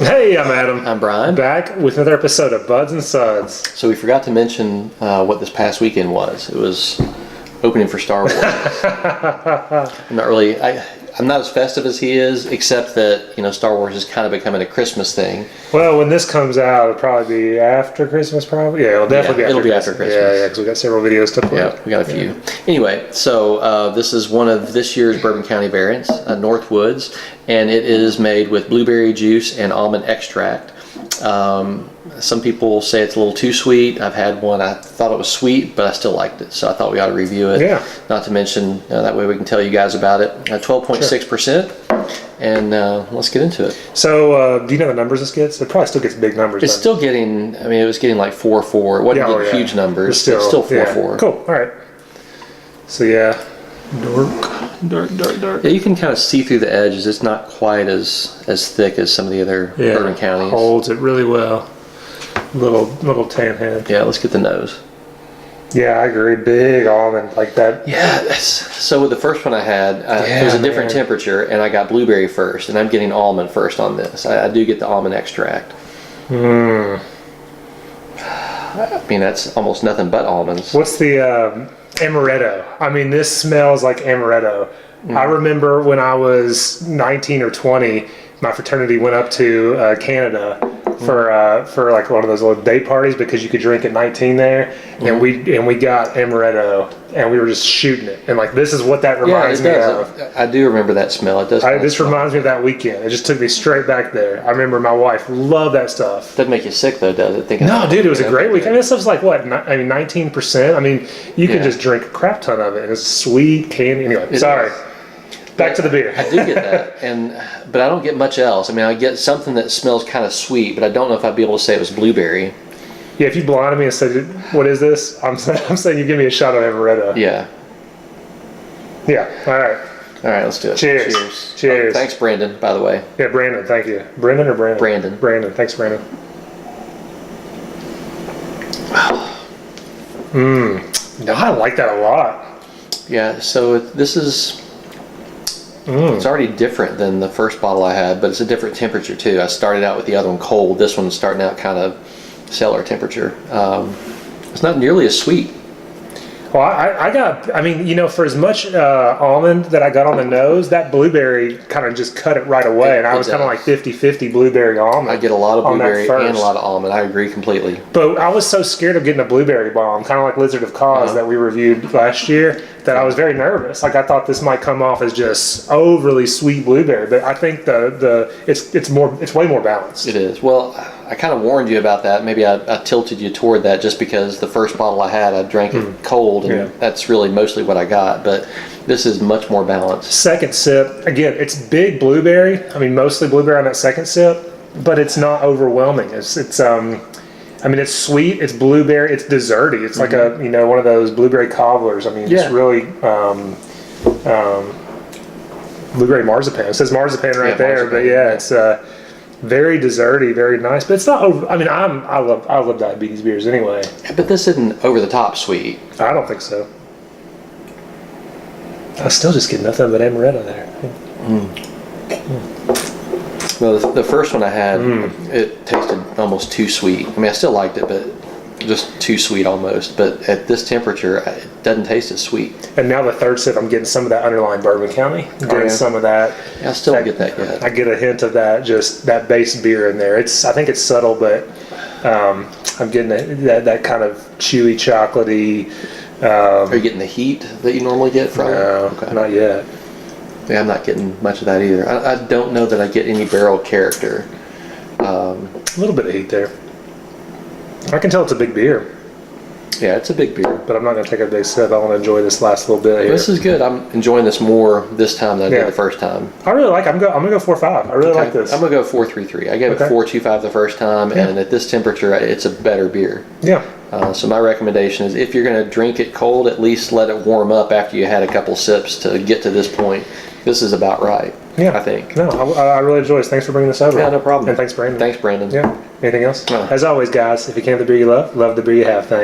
Hey, I'm Adam. I'm Bryan. Back with another episode of Buds and Suds. So we forgot to mention what this past weekend was. It was opening for Star Wars. I'm not as festive as he is, except that, Star Wars is kind of becoming a Christmas thing. Well, when this comes out, it'll probably be after Christmas, probably. Yeah, it'll definitely be after Christmas. Yeah, because we got several videos to play. Yeah, we got a few. Anyway, so this is one of this year's Bourbon County variants, Northwoods, and it is made with blueberry juice and almond extract. Some people say it's a little too sweet. I've had one. I thought it was sweet, but I still liked it. So I thought we ought to review it. Yeah. Not to mention, that way we can tell you guys about it. 12.6%. And let's get into it. So, do you know the numbers this gets? It probably still gets big numbers. It's still getting, it was getting like 4.4. It wasn't getting huge numbers. It's still 4.4. Yeah. Cool. All right. So, yeah. Dark. Yeah, you can kind of see through the edges. It's not quite as thick as some of the other Bourbon counties. Holds it really well. Little tan head. Yeah, let's get the nose. Yeah, I agree. Big almond like that. Yeah, so with the first one I had, it was a different temperature, and I got blueberry first, and I'm getting almond first on this. I do get the almond extract. That's almost nothing but almonds. What's the amaretto? This smells like amaretto. I remember when I was 19 or 20, my fraternity went up to Canada for like one of those little day parties because you could drink at 19 there, and we got amaretto and we were just shooting it, and like this is what that reminds me of. I do remember that smell. It does. This reminds me of that weekend. It just took me straight back there. I remember my wife loved that stuff. Doesn't make you sick though, does it? No, dude, it was a great weekend. This stuff's like what? 19%. You can just drink a crap ton of it, and it's sweet candy. Anyway, sorry. Back to the beer. I do get that, but I don't get much else. I get something that smells kind of sweet, but I don't know if I'd be able to say it was blueberry. Yeah, if you blinded me and said, "What is this?" I'm saying you give me a shot of amaretto. Yeah. Yeah. All right, let's do it. Cheers. Oh, thanks, Brandon, by the way. Yeah, Brandon, thank you. Brendan or Brandon? Brandon. Brandon, thanks, Brandon. No, I like that a lot. Yeah, so this is... It's already different than the first bottle I had, but it's a different temperature too. I started out with the other one cold. This one's starting out kind of cellar temperature. It's not nearly as sweet. Well, I got, for as much almond that I got on the nose, that blueberry kind of just cut it right away. And I was kind of like 50-50 blueberry almond. I get a lot of blueberry and a lot of almond. I agree completely. But I was so scared of getting a blueberry bomb, kind of like Lizard of Cause that we reviewed last year, that I was very nervous. Like I thought this might come off as just overly sweet blueberry, but I think it's way more balanced. It is. Well, I kind of warned you about that. Maybe I tilted you toward that just because the first bottle I had, I drank it cold, and that's really mostly what I got. But this is much more balanced. Second sip, again, it's big blueberry. Mostly blueberry on that second sip, but it's not overwhelming. It's sweet. It's blueberry. It's desserty. It's like a one of those blueberry cobblers. It's really blueberry marzipan. It says marzipan right there, but it's very desserty, very nice. But it's not over. I love diabetes beers anyway. But this isn't over the top sweet. I don't think so. I still just get nothing but amaretto there. Well, the first one I had, it tasted almost too sweet. I still liked it, but just too sweet almost. But at this temperature, it doesn't taste as sweet. And now the third sip, I'm getting some of that underlying Bourbon County. I'm getting some of that. Yeah, I still don't get that yet. I get a hint of that, just that base beer in there. I think it's subtle, but I'm getting that kind of chewy, chocolatey. Are you getting the heat that you normally get from it? No, not yet. Yeah, I'm not getting much of that either. I don't know that I get any barrel character. A little bit of heat there. I can tell it's a big beer. Yeah, it's a big beer. But I'm not going to take a big sip. I want to enjoy this last little bit here. This is good. I'm enjoying this more this time than I did the first time. I really like it. I'm going to go 4.5. I really like this. I'm going to go 4.33. I gave it 4.25 the first time, and at this temperature, it's a better beer. Yeah. So my recommendation is if you're going to drink it cold, at least let it warm up after you had a couple sips to get to this point. This is about right. Yeah. I think. No, I really enjoy this. Thanks for bringing this over. Yeah, no problem. And thanks, Brandon. Thanks, Brandon. Yeah. Anything else? No. As always, guys, if you can have the beer you love the beer you have. Thanks.